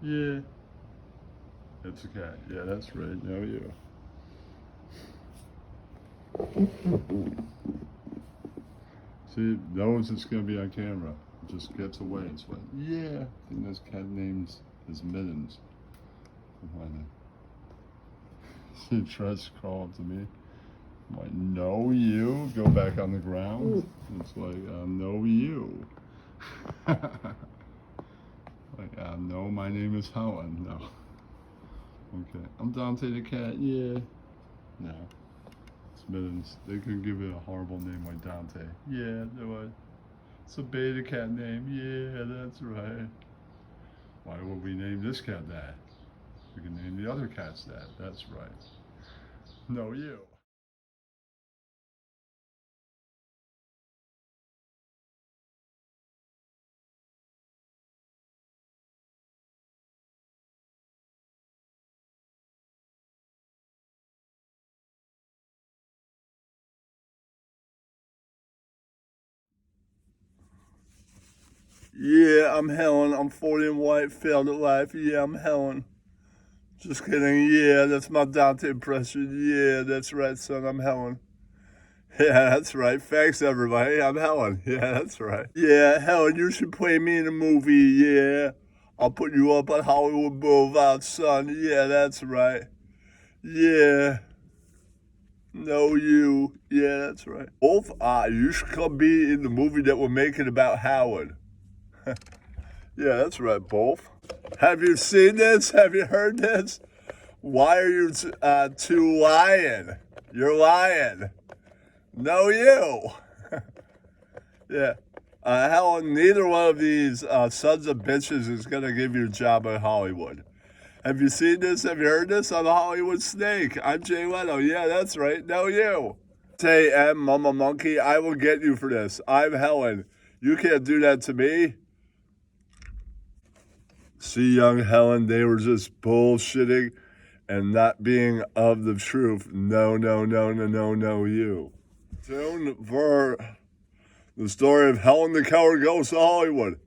Yeah. It's a cat. Yeah, that's right. No, you. See, knows it's going to be on camera. Just gets away. It's like, yeah. I think this cat names is Mittens. Why not? She tries to crawl up to me. I'm like, no, you. Go back on the ground. It's like, no, you. Like, no, my name is Helen. No. Okay. I'm Dante the cat. Yeah. No. It's Mittens. They could give it a horrible name like Dante. Yeah, they would. It's a beta cat name. Yeah, that's right. Why would we name this cat that? We can name the other cats that. That's right. No, you. Yeah, I'm Helen. I'm 40 and white, failed at life. Yeah, I'm Helen. Just kidding. Yeah, that's my Dante impression. Yeah, that's right, son. I'm Helen. Yeah, that's right. Thanks, everybody. I'm Helen. Yeah, that's right. Yeah, Helen, you should play me in a movie. Yeah. I'll put you up on Hollywood Boulevard, son. Yeah, that's right. Yeah. No, you. Yeah, that's right. Both, you should come be in the movie that we're making about Howard. Yeah, that's right, both. Have you seen this? Have you heard this? Why are you two lying? You're lying. No, you. Yeah. Helen, neither one of these sons of bitches is going to give you a job in Hollywood. Have you seen this? Have you heard this on the Hollywood Snake? I'm Jay Leno. Yeah, that's right. No, you. Say, M, Mama Monkey, I will get you for this. I'm Helen. You can't do that to me. See, young Helen, they were just bullshitting and not being of the truth. No, no, no, no, no, no, you. Tune for the story of Helen the Coward Goes to Hollywood.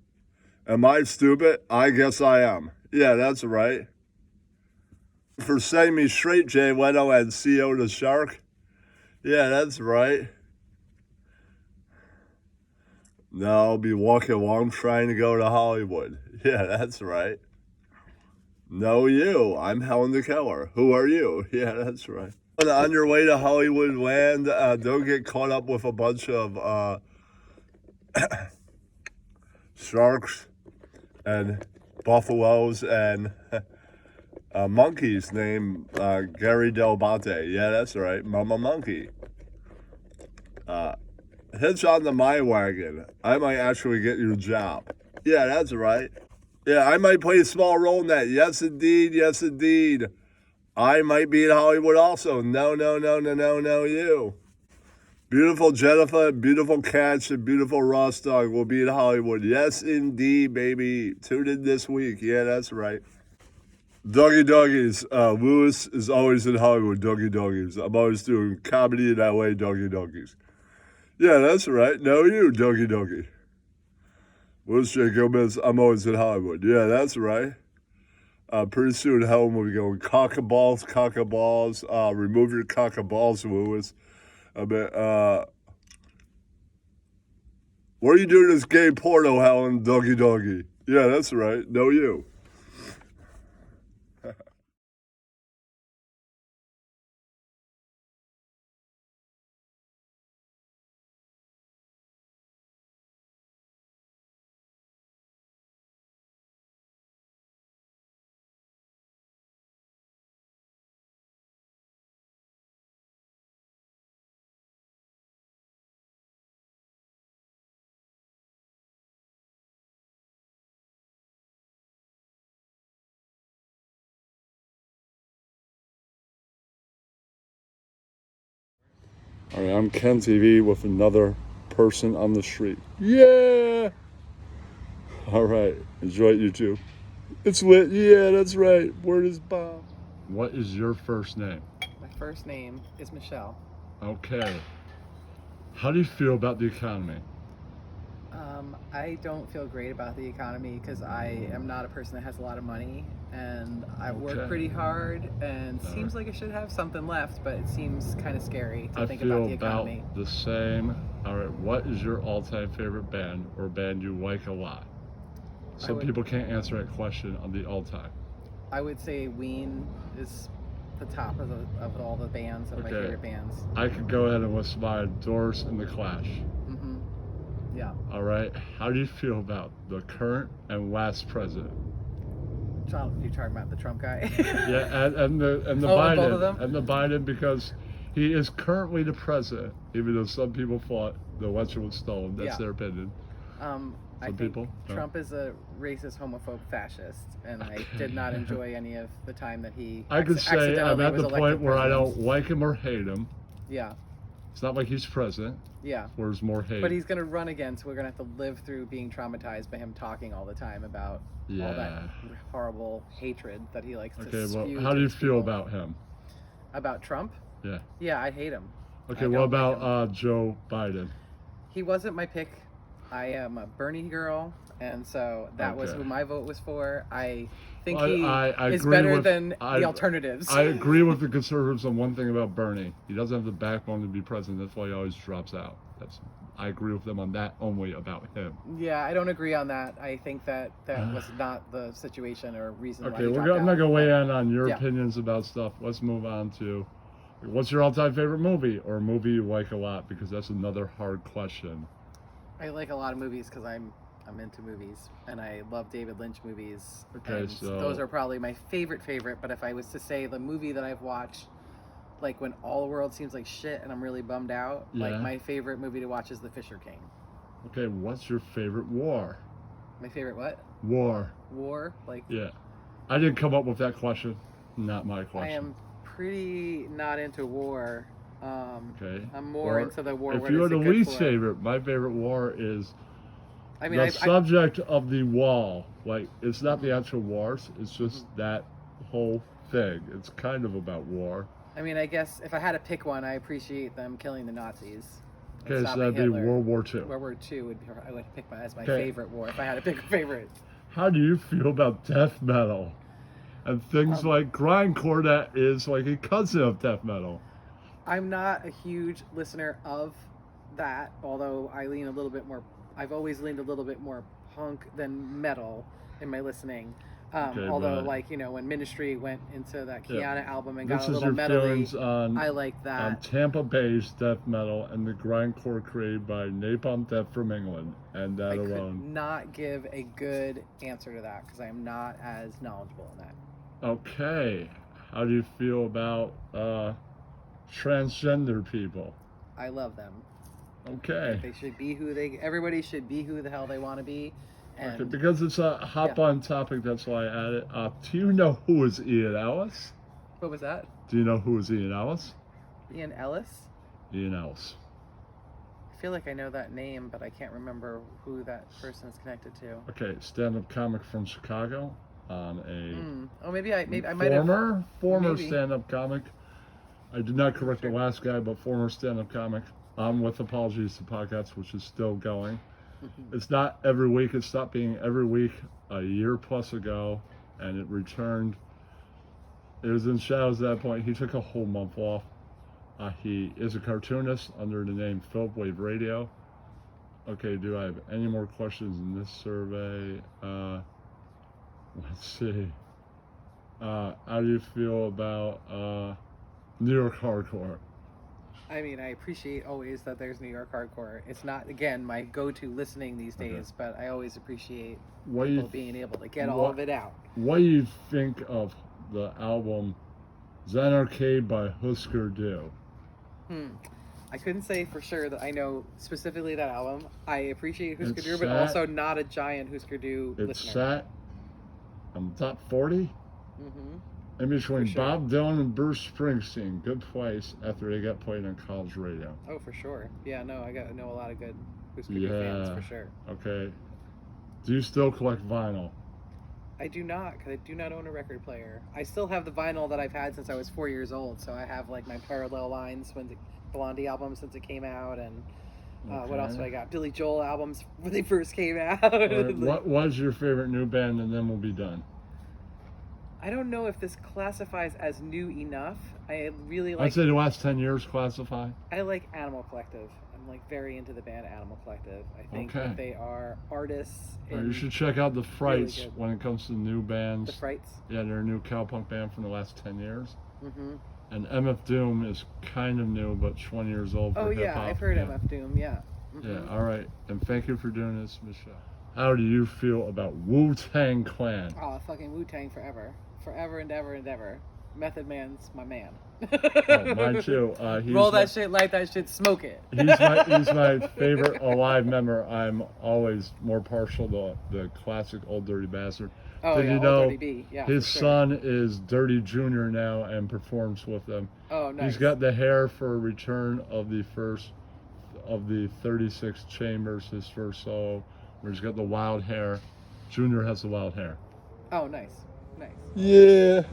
Am I stupid? I guess I am. Yeah, that's right. For setting me straight, Jay Leno and CEO the Shark. Yeah, that's right. Now I'll be walking along trying to go to Hollywood. Yeah, that's right. No, you. I'm Helen the Keller. Who are you? Yeah, that's right. On your way to Hollywood land, don't get caught up with a bunch of sharks and buffaloes and monkeys named Gary Del Bonte. Yeah, that's right. Mama Monkey. Hitch on to my wagon. I might actually get you a job. Yeah, that's right. Yeah, I might play a small role in that. Yes, indeed. Yes, indeed. I might be in Hollywood also. No, no, no, no, no, no, you. Beautiful Jennifer, beautiful Catch, and beautiful Ross Dog will be in Hollywood. Yes, indeed, baby. Tune in this week. Yeah, that's right. Doggy Doggies. Lewis is always in Hollywood. Doggy Doggies. I'm always doing comedy in LA. Doggy Doggies. Yeah, that's right. No, you, Doggy Doggy. Louis J. Gomez. I'm always in Hollywood. Yeah, that's right. Pretty soon, Helen will be going cock-a-balls, cock-a-balls. Remove your cock-a-balls, Lewis. I bet, what are you doing this gay porno, Helen? Doggy Doggy. Yeah, that's right. No, you. All right, I'm Ken TV with another person on the street. Yeah. All right, enjoy it, you two. It's lit. Yeah, that's right. Word is Bob. What is your first name? My first name is Michelle. Okay. How do you feel about the economy? I don't feel great about the economy because I am not a person that has a lot of money, and I work Okay. pretty hard, and All seems like I should have something left, but it seems kind of scary to I think feel about the economy. about the same. All right, what is your all-time favorite band or band you like a lot? I Some would- people can't answer that question on the all-time. I would say Ween is the top of all the bands of my Okay. favorite bands. I could go ahead and list my Doors and the Clash. hmm Yeah. All right, how do you feel about the current and last president? You talking about the Trump guy? Yeah, and the Oh, and Biden both of them? and the Biden, because he is currently the president, even though some people thought the election was stolen. That's Yeah. their opinion. I Some think people? No. Trump is a racist, homophobe, fascist, and I did not enjoy any of the time that he. I could say I'm accidentally at was the point elected where I president. don't like him or hate him. Yeah, It's not like he's president. yeah. Where's more hate? But he's gonna run again, so we're gonna have to live through being traumatized by him talking all the time about all that Yeah. horrible hatred that he likes to Okay, well, spew. how to do you his feel people. about him? About Trump? Yeah. Yeah, I hate him. Okay, I what don't like about him. Joe Biden? He wasn't my pick. I am a Bernie girl, and so that was Okay. who my vote was for. I think Well, he I is agree better with- than I- the alternatives. I agree with the conservatives on one thing about Bernie. He doesn't have the backbone to be president. That's why he always drops out. I agree with them on that only about him. Yeah, I don't agree on that. I think that was not the situation or reason why Okay, he I'm dropped not out. going to weigh in on your Yeah. opinions about stuff. Let's move on to what's your all-time favorite movie or a movie you like a lot, because that's another hard question. I like a lot of movies because I'm into movies, and I love David Lynch movies. Okay, and so- those are probably my favorite. But if I was to say the movie that I've watched, like when all the world seems like shit and I'm really bummed out, Yeah. like my favorite movie to watch is The Fisher King. Okay, what's your favorite war? My favorite what? War. War? Like Yeah. I didn't come up with that question. Not my question. I am pretty not into war. Okay. I'm more Or into the war. If where you're there's the a good least war. favorite, my favorite war is I mean, the I subject of the wall. Like, it's not the actual wars, it's just that whole thing. It's kind of about war. mean, I guess if I had to pick one, I appreciate them killing the Nazis. and Okay, so stopping that'd be Hitler. World War II. World War II would be, I would pick as my Okay. favorite war if I had to pick a favorite. How do you feel about death metal? And things like grindcore that is like a cousin of death metal. I'm not a huge listener of that, although I lean a little bit more. I've always leaned a little bit more punk than metal in my listening. Okay, Although, but- like, you know, when Ministry went into that Kiana Yeah. album and This got a is little your metally, feelings on I like that. Tampa Bay's death metal and the grindcore created by Napalm Death from England, and that I could alone. not give a good answer to that because I am not as knowledgeable in that. Okay, how do you feel about transgender people? I love them. Okay. They should be who they. Everybody should be who the hell they want to be. And Okay, because it's a hot button topic, that's why I added. Do you know who is Ian Ellis? what was that? Do you know who is Ian Ellis? Ian Ellis. Ian Ellis. I feel like I know that name, but I can't remember who that person is connected to. Okay, stand-up comic from Chicago. Oh, maybe I might have. Former maybe. stand-up comic. I did not correct the last guy, but former stand-up comic. With apologies to podcast, which is still going. It's not every week. It stopped being every week a year plus ago, and it returned. It was in shadows at that point. He took a whole month off. He is a cartoonist under the name Philip Wave Radio. Okay, do I have any more questions in this survey? Let's see. How do you feel about New York hardcore? I mean, I appreciate always that there's New York hardcore. It's not, again, my go-to listening these days, but I always appreciate What do people you being able to get all of it out. What do you think of the album Xanarcade by Husker Du? I couldn't say for sure that I know specifically that album. I appreciate Husker It's Du, but sad. also not a giant Husker Du It's listener. sat on the top 40 Mm-hmm. in between For sure. Bob Dylan and Bruce Springsteen. Good place after they got played on college radio. Oh, for sure. Yeah, no, I know a lot of good Husker Du fans for sure. Okay. Do you still collect vinyl? I do not, because I do not own a record player. I still have the vinyl that I've had since I was 4 years old. So I have like my Parallel Lines when the Blondie album since it came out, and What else do Okay. I got? Billy Joel albums when they first came out. All right, Like, what was your favorite new band, and then we'll be done. I don't know if this classifies as new enough. I really I'd like. say the last 10 years classify. I like Animal Collective. I'm like very into the band Animal Collective. I think Okay. that they are artists. All right, in you should check out the Frights good. when it comes to new bands. The Frights. Yeah, they're a new cowpunk band from the last 10 years. Mm-hmm. And MF Doom is kind of new, but 20 years old for Oh hip yeah, hop. I've heard yeah. MF Doom. Yeah. Yeah, Mhm. all right. And thank you for doing this, Michelle. How do you feel about Wu-Tang Clan? Oh, fucking Wu-Tang forever. Forever and ever and ever. Method Man's my man. Oh, mine too. Roll that shit, light that shit, smoke it. He's my favorite alive member. I'm always more partial to the classic Old Dirty Bastard. Oh, Did yeah, you Old know Dirty B. Yeah, his for sure. son is Dirty Jr. now and performs with them? Oh, nice. He's got the hair for Return of the First of the 36 Chambers, his first solo, where he's got the wild hair. Junior has the wild hair. Oh, nice. Nice. Yeah.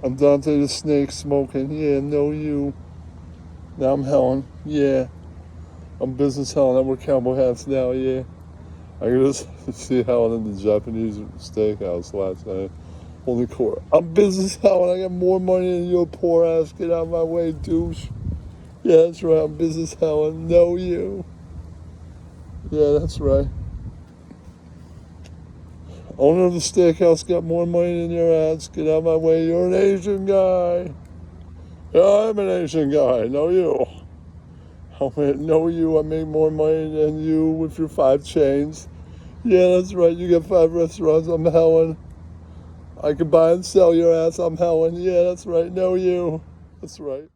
I'm Dante the Snake smoking. Yeah, know you. Now I'm Helen. Yeah. I'm Business Helen. I wear cowboy hats now. Yeah. I just see Helen in the Japanese steakhouse last night. Only court. I'm Business Helen. I got more money than your poor ass. Get out of my way, douche. Yeah, that's right. I'm Business Helen. Know you. Yeah, that's right. Owner of the steakhouse got more money than your ass. Get out of my way. You're an Asian guy. Yeah, I'm an Asian guy. Know you. I know you. I make more money than you with your 5 chains. Yeah, that's right. You got 5 restaurants. I'm Helen. I can buy and sell your ass. I'm Helen. Yeah, that's right. Know you. That's right.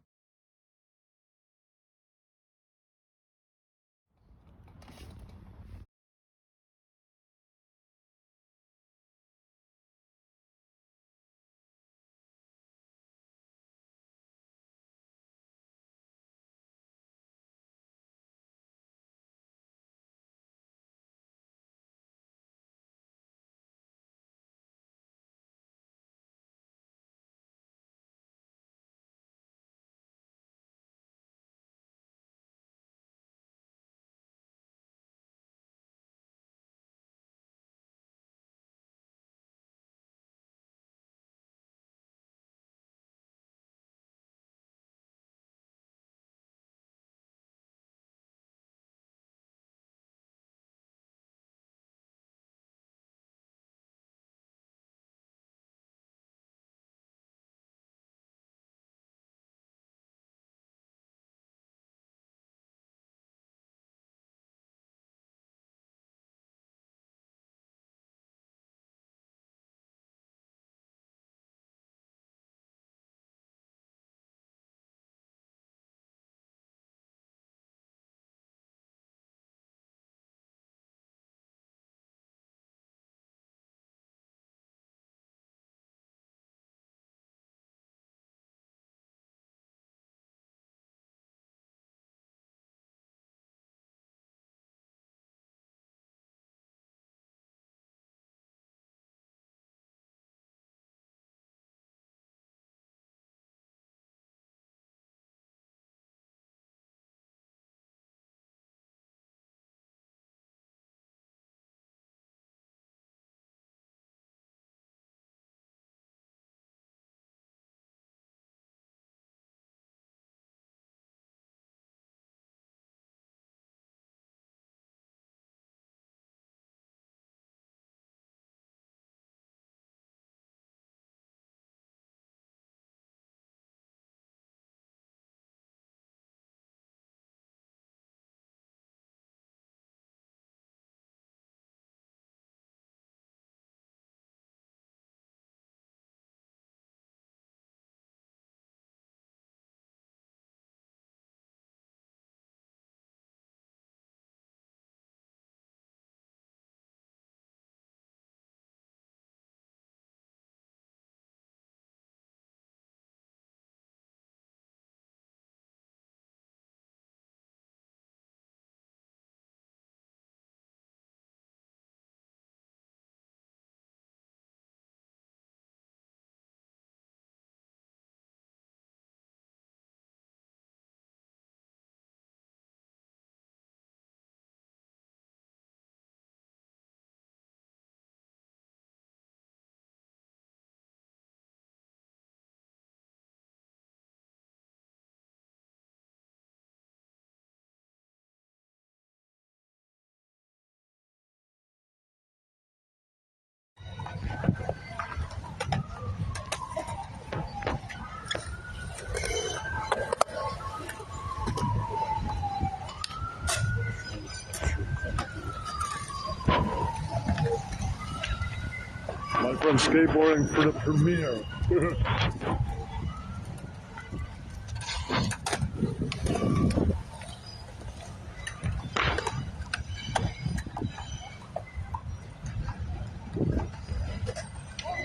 My friend skateboarding for the premiere.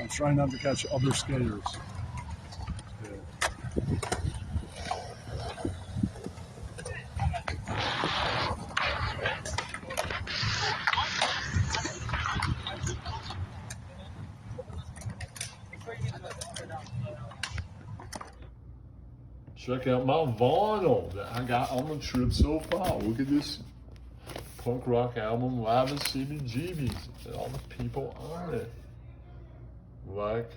I'm trying not to catch other skaters. Check out my vinyl that I got on the trip so far. Look at this punk rock album, Live at CBGB's, and all the people on it. Like,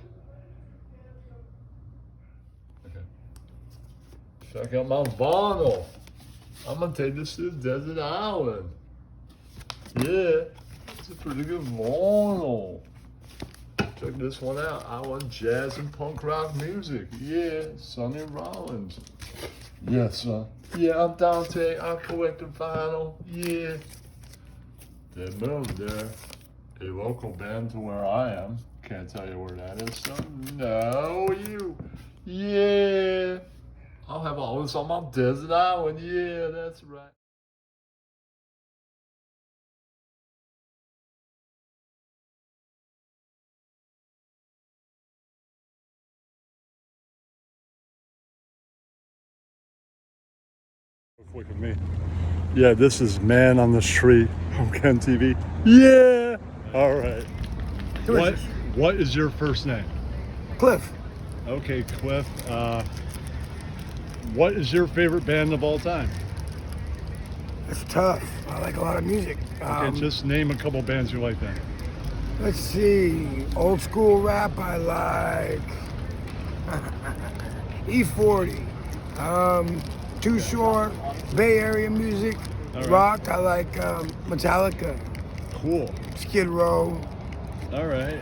okay. Check out my vinyl. I'm gonna take this to the desert island. Yeah, it's a pretty good vinyl. Check this one out. I want jazz and punk rock music. Yeah, Sonny Rollins. Yes, son. Yeah, I'm Dante. I'm collecting vinyl. Yeah. They moved there. A local band to where I am. Can't tell you where that is, son. No, you. Yeah. I'll have all this on my desert island. Yeah, that's right. Look at me. Yeah, this is Man on the Street on Ken TV. Yeah. All right. What is your first name? Cliff. Okay, Cliff. What is your favorite band of all time? It's tough. I like a lot of music. Okay, just name a couple bands you like then. Let's see. Old school rap, I like E40. Too Short. Bay Area music. All right. Rock, I like Metallica. Cool. Skid Row. All right.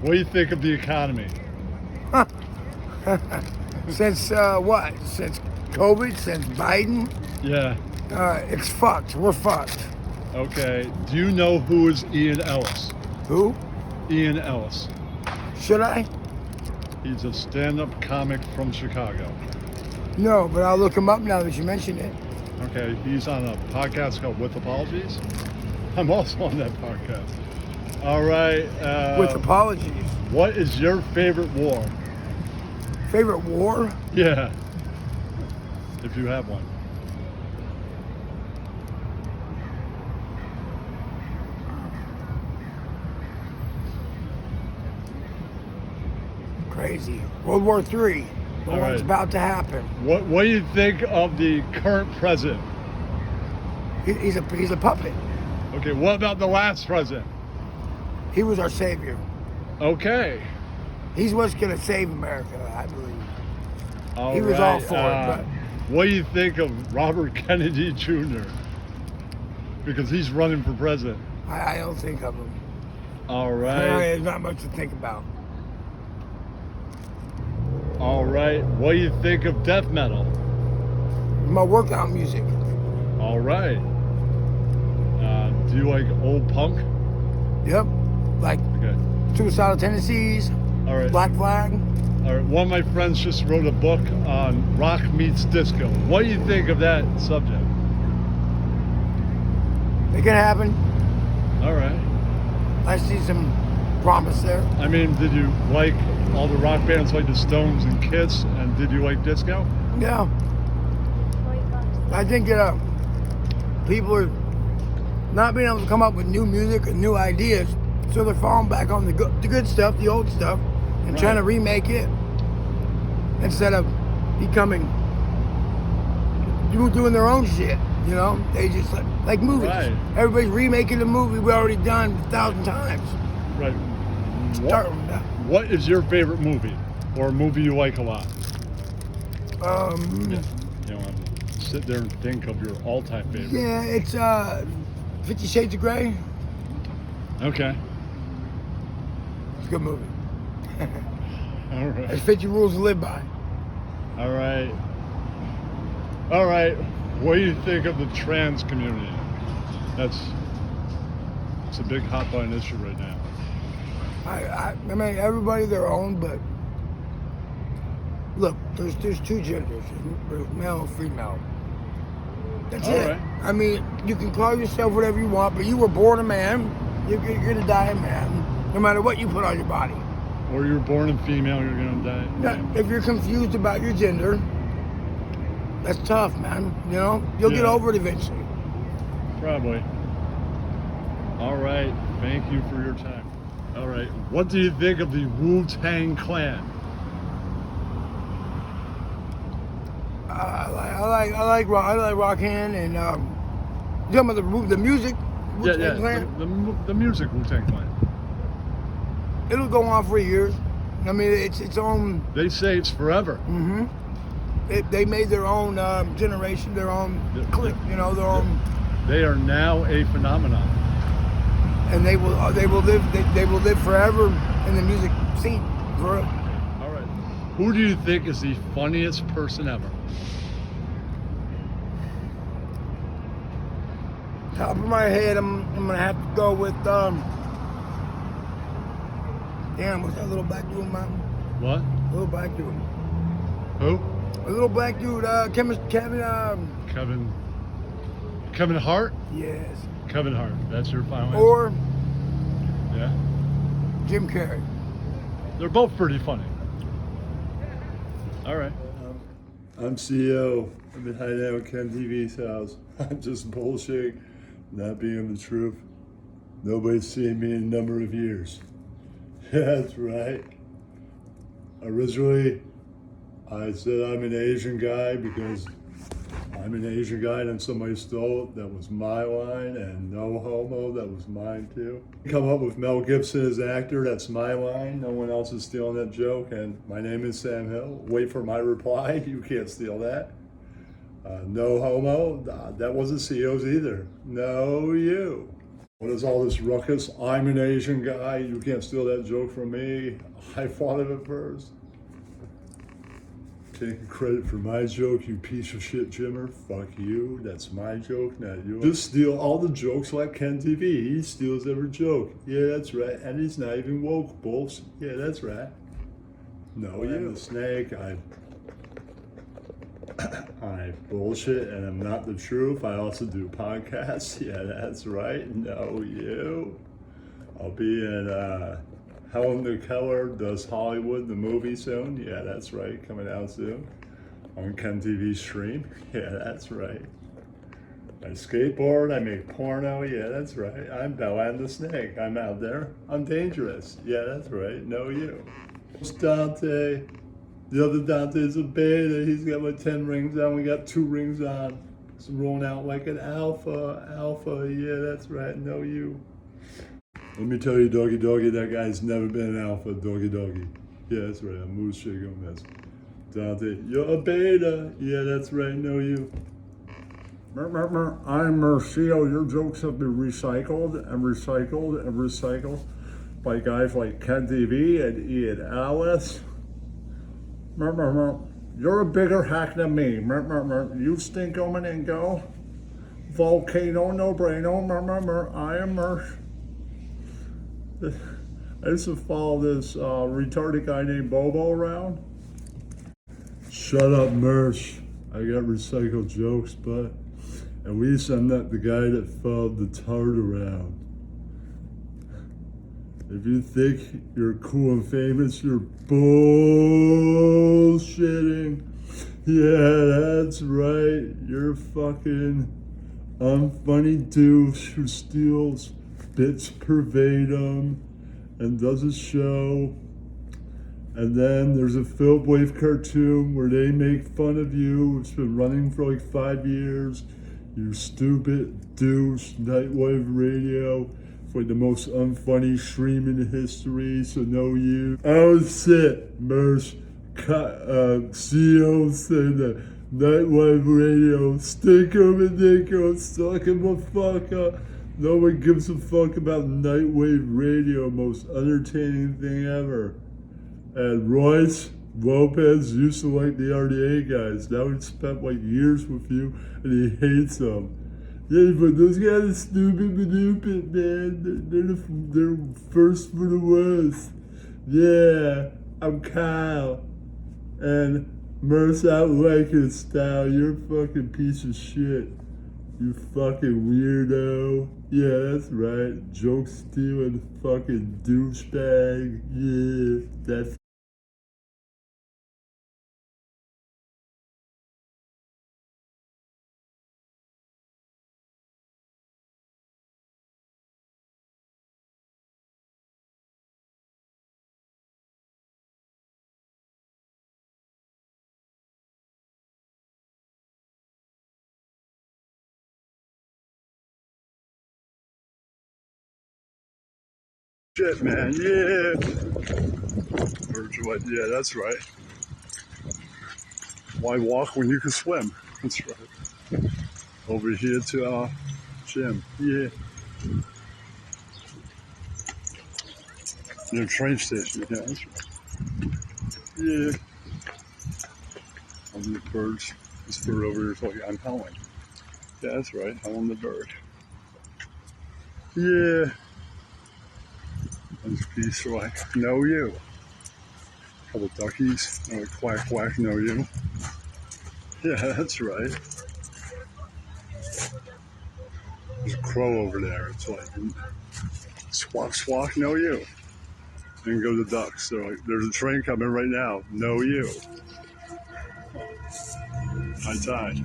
What do you think of the economy? Since what? Since COVID? Since Biden? Yeah. It's fucked. We're fucked. Okay. Do you know who is Ian Ellis? Who? Ian Ellis. Should I? He's a stand-up comic from Chicago. No, but I'll look him up now that you mention it. Okay, he's on a podcast called With Apologies. I'm also on that podcast. All right. With apologies. What is your favorite war? Favorite war? Yeah. If you have one. Crazy. World War III. The All one's right. about to happen. What do you think of the current president? He's a puppet. Okay, what about the last president? He was our savior. Okay. He's what's gonna save America, I believe. All He was right. all for it, but What do you think of Robert Kennedy Jr.? Because he's running for president. I don't think of him. All right. There's not much to think about. All right. What do you think of death metal? My workout music. All right. Do you like old punk? Yep. Like Okay. Suicidal Tendencies, All right. Black Flag. All right. One of my friends just wrote a book on rock meets disco. What do you think of that subject? It can happen. All right. I see some promise there. I mean, did you like all the rock bands like the Stones and Kiss, and did you like disco? Yeah. I think people are not being able to come up with new music and new ideas, so they're falling back on the good stuff, the old stuff, and trying to remake it instead of doing their own shit. You know, they just like movies. Right. Everybody's remaking the movie we already done 1,000 times. Right. Start with that. What is your favorite movie, or a movie you like a lot? Yeah. You don't have to sit there and think of your all-time favorite. Yeah, it's 50 Shades of Grey. Okay. It's a good movie. All right. There's 50 rules to live by. All right. All right. What do you think of the trans community? It's a big hot button issue right now. I mean, everybody their own, but look, there's two genders. There's male and female. That's All it. right. I mean, you can call yourself whatever you want, but you were born a man. You're gonna die a man, no matter what you put on your body. Or you're born a female, you're gonna die. Now, if you're confused about your gender, that's tough, man. You know, you'll get Yeah. over it eventually. Probably. All right. Thank you for your time. All right. What do you think of the Wu-Tang Clan? I like Rockhan and you talking about the music. Yeah, Wu-Tang yeah. Clan? The music Wu-Tang Clan. It'll go on for years. I mean, it's its own. They say it's forever. Mm-hmm. They made their own generation, their own clique. You know, their own. They are now a phenomenon. And they will live forever in the music scene. Forever. All right. Who do you think is the funniest person ever? Top of my head, I'm gonna have to go with damn, what's that little black dude, man? What? Little black dude. Who? A little black dude, Kevin. Kevin Hart? Yes. Kevin Hart. That's your final answer? Or Yeah. Jim Carrey. They're both pretty funny. All right. I'm CEO. I've been hiding out at Ken TV's house. I'm just bullshitting, not being the truth. Nobody's seen me in a number of years. Yeah, that's right. Originally, I said I'm an Asian guy because I'm an Asian guy, and then somebody stole it. That was my line, and no homo, that was mine too. Come up with Mel Gibson as actor, that's my line. No one else is stealing that joke, and my name is Sam Hill. Wait for my reply, you can't steal that. No homo, that wasn't CEO's either. No you. What is all this ruckus? I'm an Asian guy, you can't steal that joke from me. I thought of it first. Taking credit for my joke, you piece of shit, Jimmer. Fuck you. That's my joke, not yours. Just steal all the jokes like Ken TV. He steals every joke. Yeah, that's right. And he's not even woke, bulls. Yeah, that's right. No, you. The snake. I bullshit, and I'm not the truth. I also do podcasts. Yeah, that's right. No, you. I'll be in Helen the Keller Does Hollywood, the movie soon. Yeah, that's right, coming out soon. On Ken TV stream. Yeah, that's right. I skateboard, I make porno. Yeah, that's right. I'm Bella and the Snake. I'm out there. I'm dangerous. Yeah, that's right. No, you. It's Dante. The other Dante's a beta. He's got like 10 rings on. We got 2 rings on. It's rolling out like an alpha. Alpha. Yeah, that's right. No, you. Let me tell you, doggy, that guy's never been an alpha, doggy. Yeah, that's right, I'm Moose Shake Gomez. Dante, you're a beta. Yeah, that's right, no you. I'm CEO. Your jokes have been recycled by guys like Ken TV and Ian Alice. You're a bigger hack than me. You stinko meningo. Volcano no braino. I am Mersh. I used to follow this retarded guy named Bobo around. Shut up, Mersh. I got recycled jokes, but at least I'm not the guy that followed the tard around. If you think you're cool and famous, you're bullshitting. Yeah, that's right. You're fucking unfunny douche who steals bits verbatim and does a show, and then there's a Phil Wave cartoon where they make fun of you. It's been running for like 5 years. You stupid douche. Nightwave Radio, it's like the most unfunny stream in history, so no you. Oh shit, Mersh. CEO said that Nightwave Radio, stinko medinko, suck him a fucker. No one gives a fuck about Nightwave Radio, most entertaining thing ever. And Royce Lopez used to like the RDA guys. Now he spent like years with you, and he hates them. Yeah, but those guys are stupid, man. They're first for the worst. Yeah, I'm Kyle. And Merce out like it style. You're a fucking piece of shit. You fucking weirdo. Yeah, that's right. Joke stealing fucking douchebag. Yeah, that's. Shit, man. Yeah. Virgin White. Yeah, that's right. Why walk when you can swim? That's right. Over here to gym. Yeah. Near train station. Yeah, that's right. Yeah. On the birds. This bird over here is like, I'm Helen. Yeah, that's right. Helen the bird. Yeah. There's a piece like, know you. A couple duckies. Like, quack, quack, know you. Yeah, that's right. There's a crow over there. It's like, squawk, squawk, know you. And go the ducks. They're like, there's a train coming right now. Know you. High tide.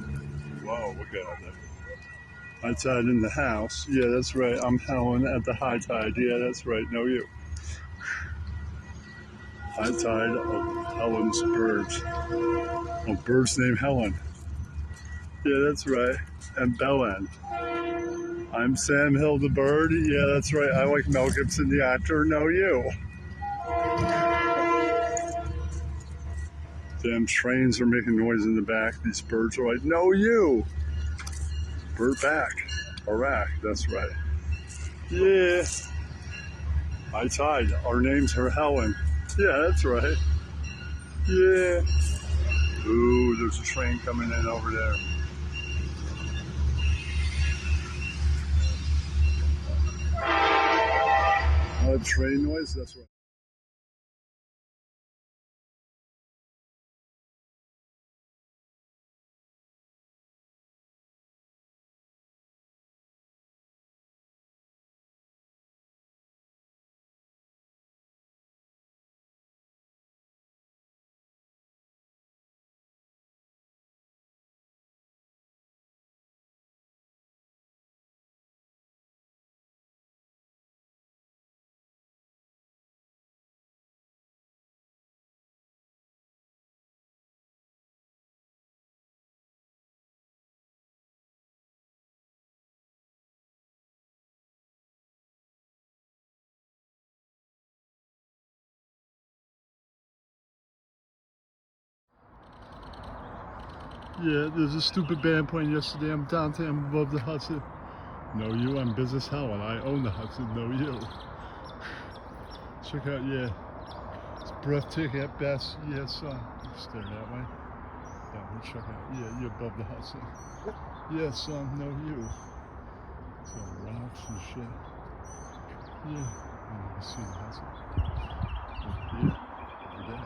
Whoa, look at all that. High tide in the house. Yeah, that's right. I'm Helen at the high tide. Yeah, that's right. Know you. High tide of Helen's birds. Oh, birds named Helen. Yeah, that's right. And Belen. I'm Sam Hill the bird. Yeah, that's right. I like Mel Gibson the actor. Know you. Damn trains are making noise in the back. These birds are like, know you. Bird back. Iraq. That's right. Yeah. High tide. Our names are Helen. Yeah, that's right. Yeah. Ooh, there's a train coming in over there. Train noise? That's right. Yeah, there's a stupid band playing yesterday. I'm downtown above the Hudson. Know you, I'm Business Helen. I own the Hudson. Know you. Check out, yeah. It's breathtaking at best. Yeah, son. Stare that way. That way, check out. Yeah, you're above the Hudson. Yeah, son. Know you. So rocks and shit. Yeah. And you can see the Hudson. Yeah. Over there.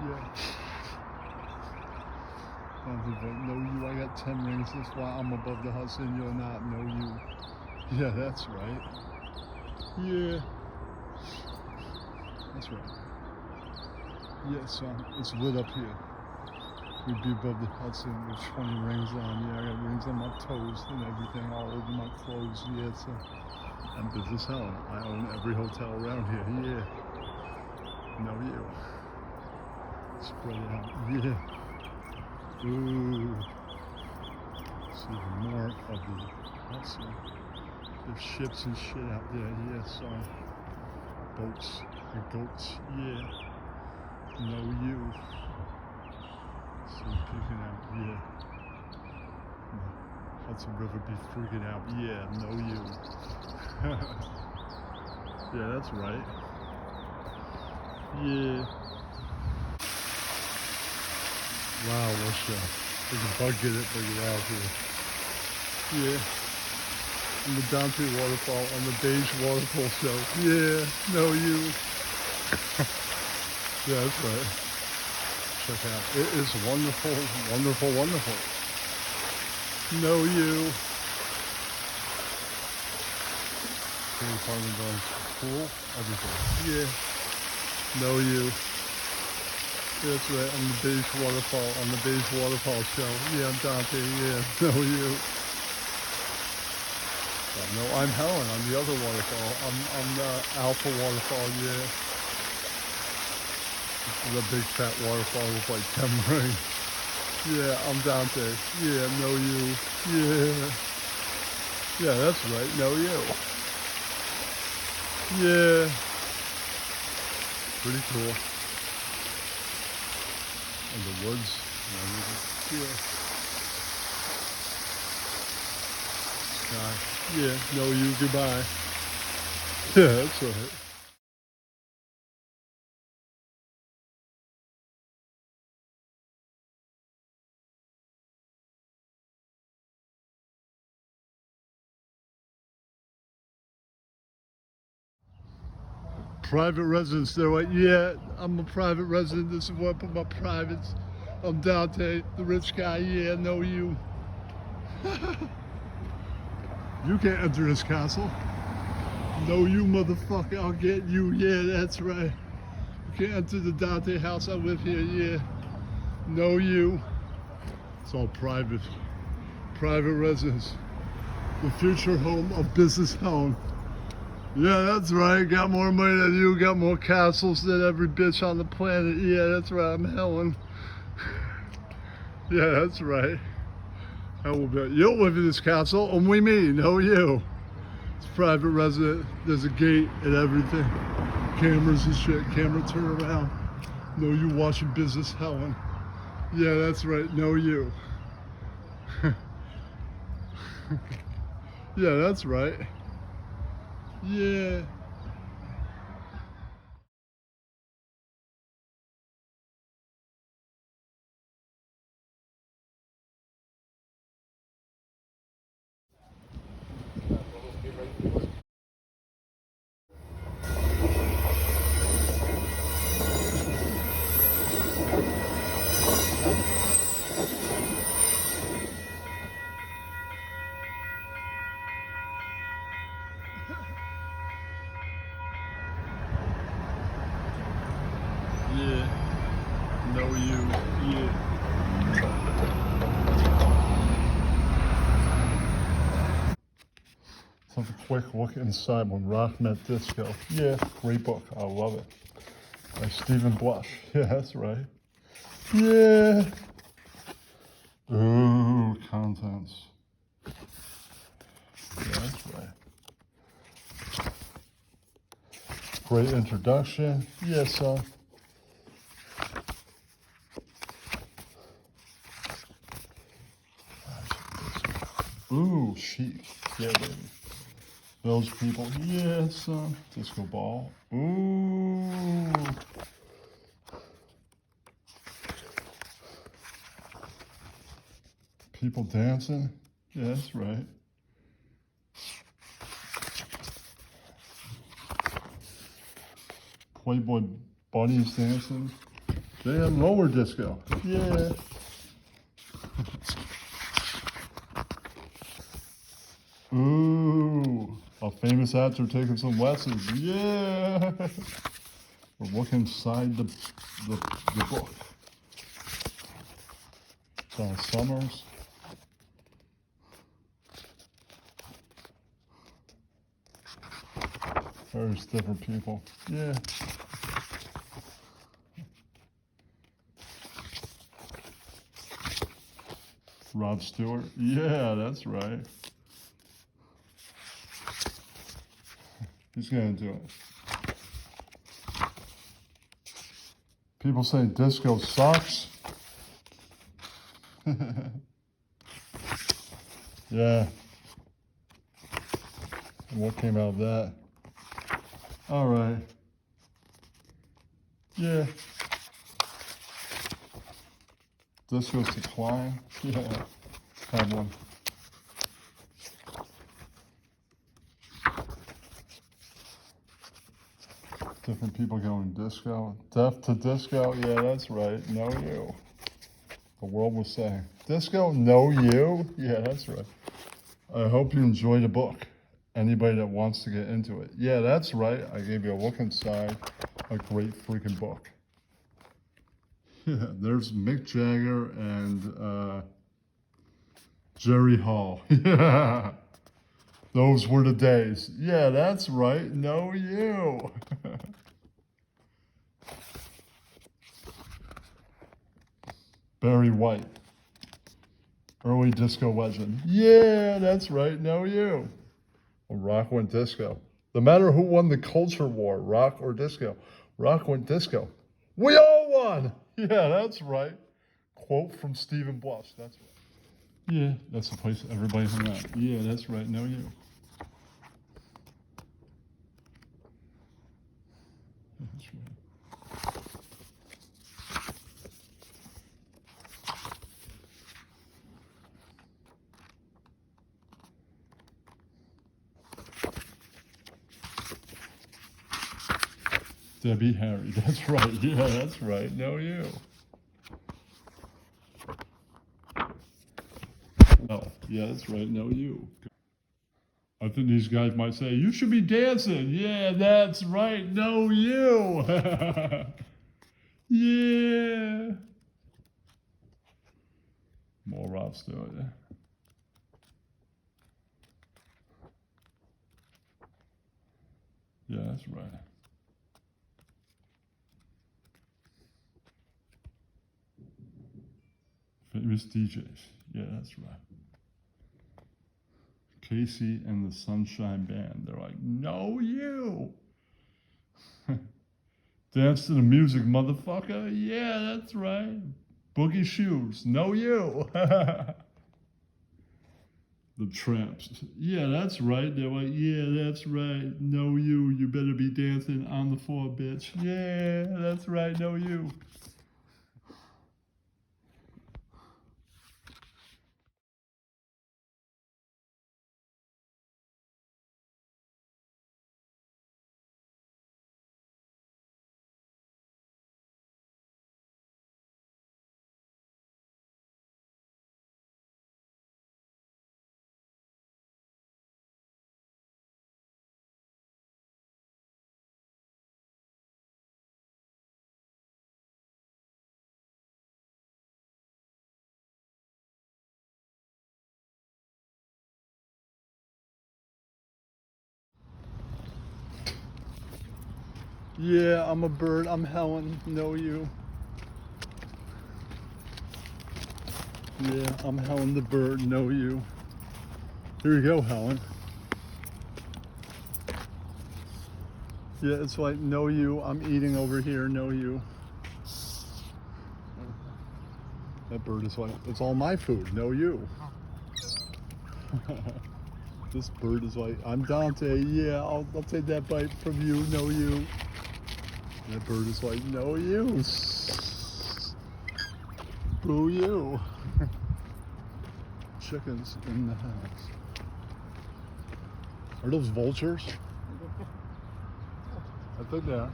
Yeah. Know you, I got 10 rings, that's why I'm above the Hudson, you're not, know you. Yeah, that's right. Yeah. That's right. Yeah, son, it's lit up here. We'd be above the Hudson with 20 rings on. Yeah, I got rings on my toes and everything, all over my clothes. Yeah, so I'm Business Helen. I own every hotel around here. Yeah. Know you. Spread it out. Yeah. Ooh. See more of the Hudson. There's ships and shit out there. Yeah, so boats and goats. Yeah. Know you. See peeking out. Yeah. Hudson River be freaking out. Yeah, know you. Yeah, that's right. Yeah. Wow, what a show. There's a bug get it, bring it out here. Yeah. On the Dante waterfall, on the beige waterfall show. Yeah, know you. Yeah, that's right. Check out. It is wonderful, wonderful, wonderful. Know you. Farming guns, pool, everything. Yeah. Know you. That's right, on the beige waterfall show. Yeah, I'm Dante, yeah, know you. No, I'm Helen, I'm the other waterfall. I'm the alpha waterfall, yeah. This is a big fat waterfall with like 10 rings. Yeah, I'm Dante. Yeah, know you. Yeah. Yeah, that's right, know you. Yeah. Pretty cool. And the woods. Yeah. Sky. Yeah, know you, goodbye. Yeah, that's right. Private residence, they're like, yeah, I'm a private resident, this is where I put my privates. I'm Dante, the rich guy, yeah, know you. You can't enter this castle. Know you, motherfucker, I'll get you, yeah, that's right. You can't enter the Dante house, I live here, yeah. Know you. It's all private. Private residence. The future home of business home. Yeah, that's right. Got more money than you. Got more castles than every bitch on the planet. Yeah, that's right. I'm Helen. Yeah, that's right. You'll live in this castle, and we mean, no you. It's private resident. There's a gate and everything. Cameras and shit. Camera turn around. No you watching business, Helen. Yeah, that's right. No you. Yeah, that's right. Yeah. Yeah. Know you. Yeah. Let's have a quick look inside when Rock Met Disco. Yeah, great book. I love it. By Stephen Blush. Yeah, that's right. Yeah. Ooh, contents. Yeah, that's right. Great introduction. Yes, son. Ooh, chic. Yeah, baby. Those people. Yeah, son. Disco ball. Ooh. People dancing. Yeah, that's right. Playboy bunnies dancing. They have roller disco. Yeah. Ooh, a famous actor taking some lessons. Yeah. We're looking inside the book. John Summers. Various different people. Yeah. Rod Stewart. Yeah, that's right. He's gonna do it. People say disco sucks. Yeah. And what came out of that? All right. Yeah. Disco's Decline. Yeah, had one. Different people going disco. Deaf to disco. Yeah, that's right. No you. The world was saying. Disco, no you. Yeah, that's right. I hope you enjoy the book. Anybody that wants to get into it. Yeah, that's right. I gave you a look inside. A great freaking book. Yeah, there's Mick Jagger and Jerry Hall. Yeah. Those were the days. Yeah, that's right. No you. Barry White. Early disco legend. Yeah, that's right. No you. Well, rock went disco. No matter who won the culture war, rock or disco, rock went disco. We all won. Yeah, that's right. Quote from Stephen Bluffs. That's right. Yeah, that's the place everybody hung out. Yeah, that's right. No you. That's right. Debbie Harry, that's right. Yeah, that's right. No you. Oh, yeah, that's right. No you. I think these guys might say, you should be dancing. Yeah, that's right. No you. Yeah. More Rob Stewart, yeah. Yeah, that's right. Famous DJs. Yeah, that's right. Casey and the Sunshine Band. They're like, no, you. Dance to the music, motherfucker. Yeah, that's right. Boogie Shoes. No, you. The Tramps. Yeah, that's right. They're like, yeah, that's right. No, you. You better be dancing on the floor, bitch. Yeah, that's right. No, you. Yeah, I'm a bird. I'm Helen. Know you. Yeah, I'm Helen the bird. Know you. Here you go, Helen. Yeah, it's like, know you. I'm eating over here. Know you. That bird is like, it's all my food. Know you. This bird is like, I'm Dante. Yeah, I'll take that bite from you. Know you. That bird is like, no you. Boo you. Chickens in the house. Are those vultures? I think they are.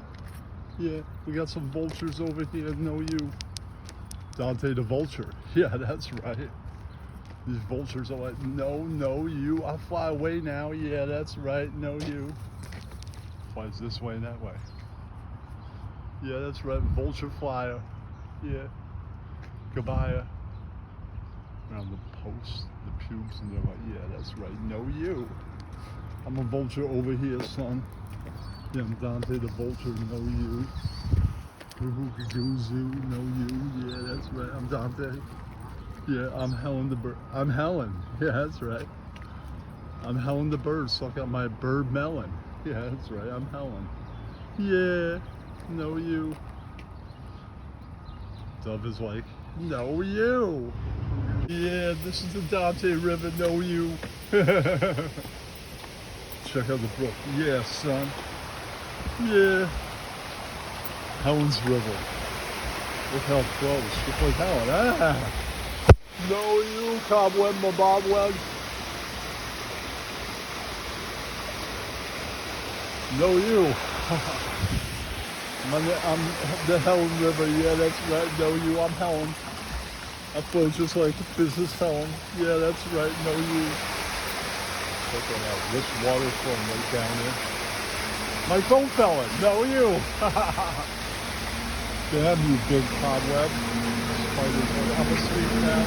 Yeah, we got some vultures over here. No you. Dante the vulture. Yeah, that's right. These vultures are like, no you. I'll fly away now. Yeah, that's right. No you. Flies this way and that way. Yeah, that's right. Vulture flyer. Yeah. Kabaya. Around the post, the pubes, and they're like, yeah, that's right. No you. I'm a vulture over here, son. Yeah, I'm Dante the vulture. No you. Zoo. No you. Yeah, that's right. I'm Dante. Yeah, I'm Helen the bird. I'm Helen. Yeah, that's right. I'm Helen the bird. Suck out my bird melon. Yeah, that's right. I'm Helen. Yeah. No you. Dove is like, no you. Yeah, this is the Dante River. No you. Check out the brook. Yeah, son. Yeah. Helen's River. Look how close. Just like Helen. Ah! No, you cobweb, my bobweb. No, you. I'm the Helen River. Yeah, that's right. No, you. I'm Helen. I float just like Business Helen. Yeah, that's right. No, you. Check that out. Rich water flowing right down there. My phone fell in. No, you. Damn you, big cobweb. Spiders. I'm asleep now.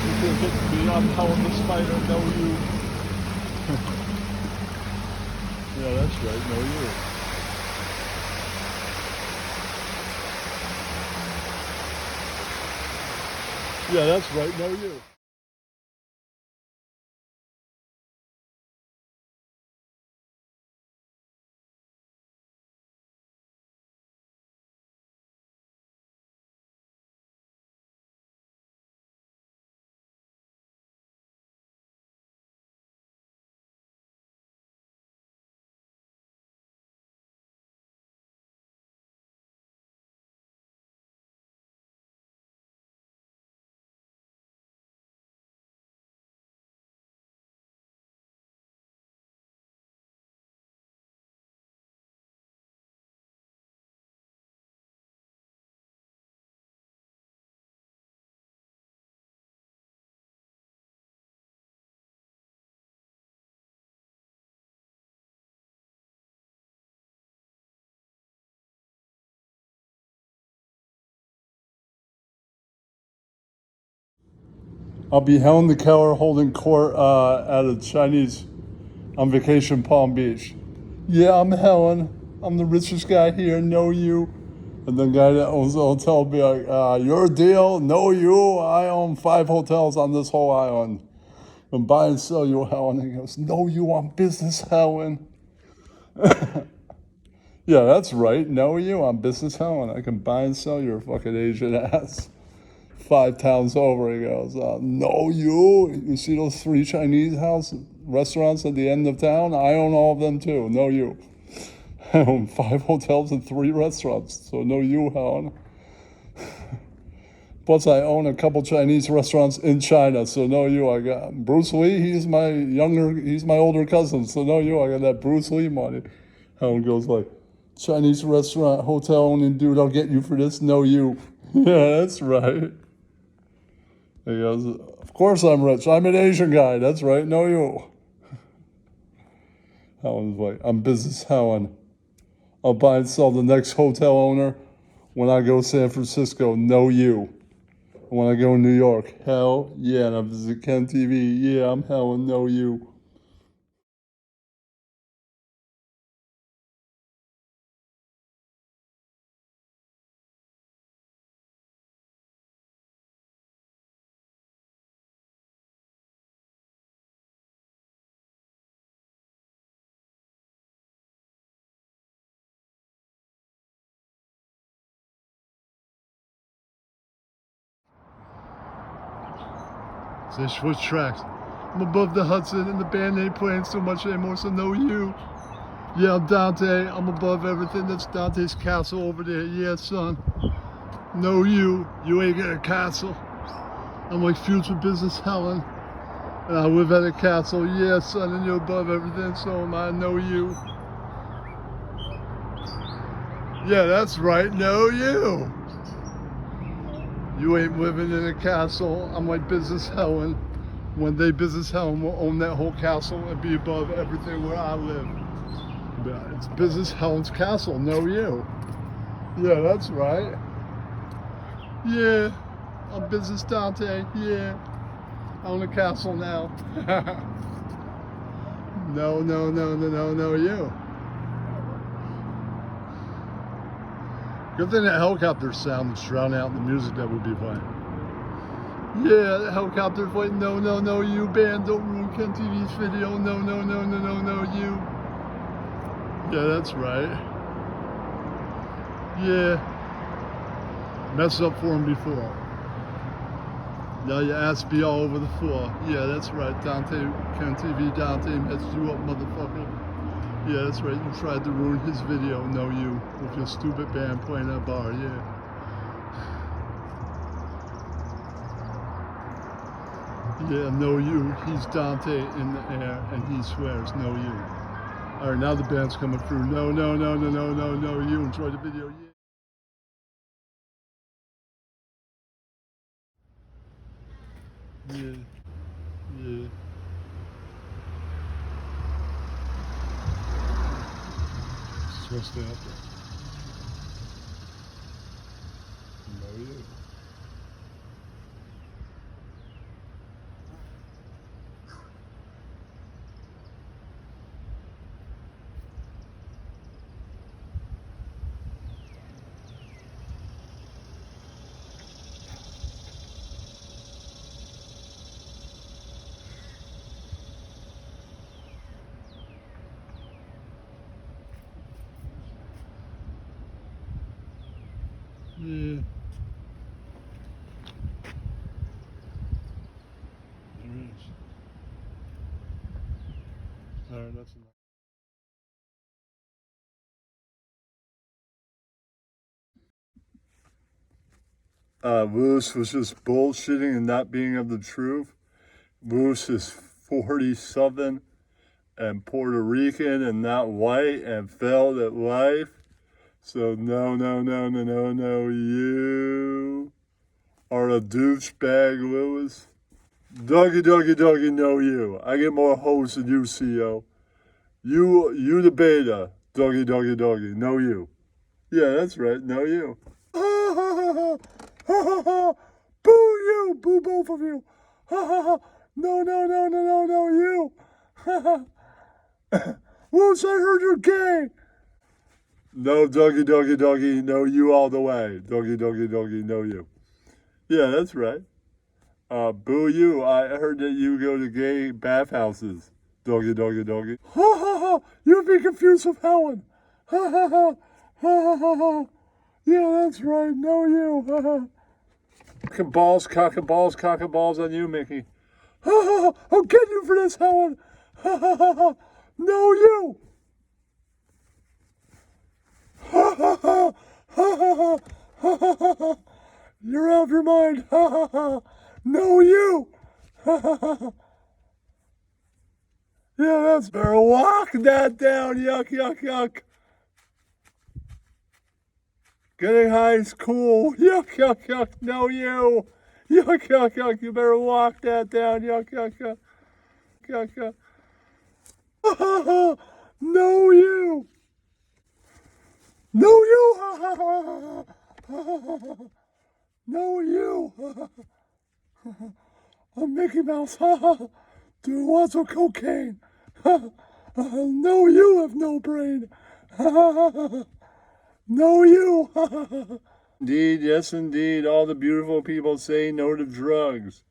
You can't get to me. I'm Helen the spider. No, you. Yeah, that's right. No, you. Yeah, that's right. No, you. I'll be Helen the Keller holding court at a Chinese on vacation Palm Beach. Yeah, I'm Helen. I'm the richest guy here. Know you. And then guy that owns the hotel will be like, your deal? Know you. I own 5 hotels on this whole island. And buy and sell you, Helen. And he goes, know you. I'm Business Helen. Yeah, that's right. Know you. I'm Business Helen. I can buy and sell your fucking Asian ass. 5 towns over, he goes, no, you see those 3 Chinese restaurants at the end of town? I own all of them too. No, you. I own 5 hotels and 3 restaurants, so no, you, Helen. Plus, I own a couple Chinese restaurants in China, so no, you. I got Bruce Lee. He's my older cousin, so no, you. I got that Bruce Lee money. Helen goes like, Chinese restaurant, hotel owning dude, I'll get you for this. No, you. Yeah, that's right. He goes, of course I'm rich. I'm an Asian guy. That's right. No, you. Helen's like, I'm Business Helen. I'll buy and sell the next hotel owner when I go to San Francisco. No, you. When I go to New York, hell yeah. And I visit Ken TV. Yeah, I'm Helen. No, you. They switch tracks. I'm above the Hudson and the band ain't playing so much anymore, so no you. Yeah, I'm Dante. I'm above everything. That's Dante's castle over there. Yeah, son. No you. You ain't got a castle. I'm like future Business Helen. And I live at a castle. Yeah, son, and you're above everything, so am I. No you. Yeah, that's right. No you. You ain't living in a castle. I'm like Business Helen. One day Business Helen will own that whole castle and be above everything where I live. But it's Business Helen's castle, no you. Yeah, that's right. Yeah, I'm Business Dante, yeah. I own a castle now. No, you. Good thing that helicopter sound is drowning out the music that would be playing. Yeah, the helicopter fight. No, you band. Don't ruin Ken TV's video. No, you. Yeah, that's right. Yeah. Messed up for him before. Now your ass be all over the floor. Yeah, that's right. Dante, Ken TV, Dante messed you up, motherfucker. Yeah, that's right. You tried to ruin his video. No, you. With your stupid band playing that bar. Yeah. Yeah, no you. He's Dante in the air, and he swears, no you. All right, now the band's coming through. No, no, no, no, no, no, no, you. Enjoy the video. Yeah, yeah. Supposed to stay up there. No you. Yeah. There is. All right, that's enough. Lewis was just bullshitting and not being of the truth. Lewis is 47 and Puerto Rican and not white and failed at life. So no, no, no, no, no, no, you are a douchebag, Lewis. Doggy, doggy, doggy, no you. I get more hoes than you, CO. You the beta. Doggy, doggy, doggy, no you. Yeah, that's right, no you. Ha ha ha ha. Ha ha ha! Boo you! Boo both of you! Ha ha ha! No, no, no, no, no, no, you! Ha ha! Lewis, I heard you're gay! No, doggy, doggy, doggy, no, you all the way. Doggy, doggy, doggy, no, you. Yeah, that's right. Boo you, I heard that you go to gay bathhouses. Doggy, doggy, doggy. Ha ha ha! You've been confused with Helen! Ha ha ha! Ha ha ha ha! Yeah, that's right, no, you! Ha ha! Cock and balls, cock and balls, cock and balls on you, Mickey. Ha ha ha! I'll get you for this, Helen! Ha ha ha ha! No, you! Ha ha ha! Ha ha ha! Ha ha ha ha! You're out of your mind! Ha ha ha! No, you! Ha ha ha! Yeah, that's better. Lock that down! Yuck, yuck, yuck! Getting high is cool. Yuck, yuck, yuck. No, you. Yuck, yuck, yuck. You better lock that down. Yuck, yuck, yuck. Yuck, yuck. Ha ha ha. No, you. No, you. Ha ha ha. Ha ha ha. No, you. I'm Mickey Mouse. Ha ha. Do you want some cocaine? Ha ha. No, you have no brain. Ha ha ha. No, you! Indeed, yes, indeed. All the beautiful people say no to drugs.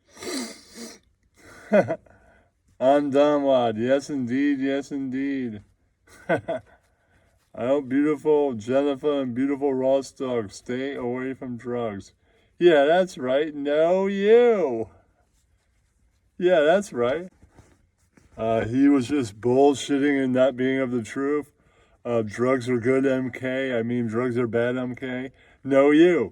I'm Donwad. Yes, indeed, yes, indeed. I hope beautiful Jennifer and beautiful Rostock stay away from drugs. Yeah, that's right. No, you! Yeah, that's right. He was just bullshitting and not being of the truth. Drugs are good, MK. I mean, drugs are bad, MK. No, you.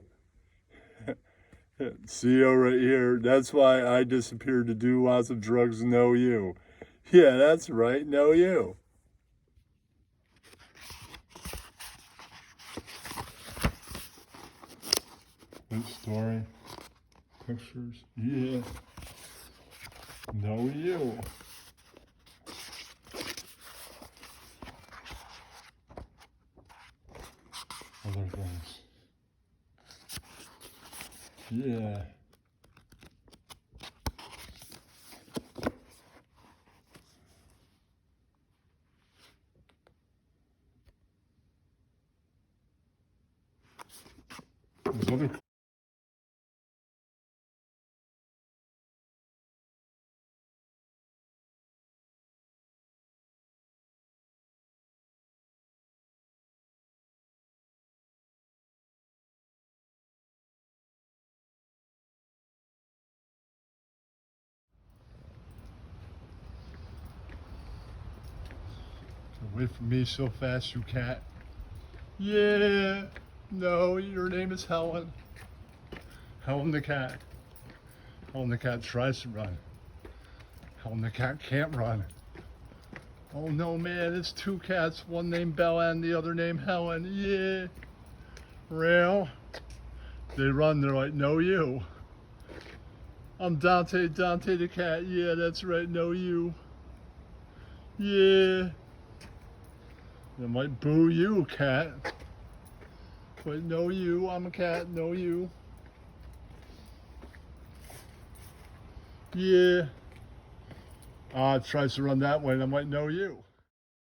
CEO right here. That's why I disappeared to do lots of drugs. No, you. Yeah, that's right. No, you. Good story. Pictures. Yeah. No, you. Other things. Yeah. There's other. Away from me so fast, you cat. Yeah. No, your name is Helen. Helen the cat. Helen the cat tries to run. Oh, the cat can't run. Oh no, man, it's two cats. One named Bella and the other named Helen. Yeah. Real. They run, they're like, no you. I'm Dante the cat. Yeah, that's right, no you. Yeah. They might boo you, cat. But no you, I'm a cat, no you. Yeah. It tries to run that way and I'm like, no you.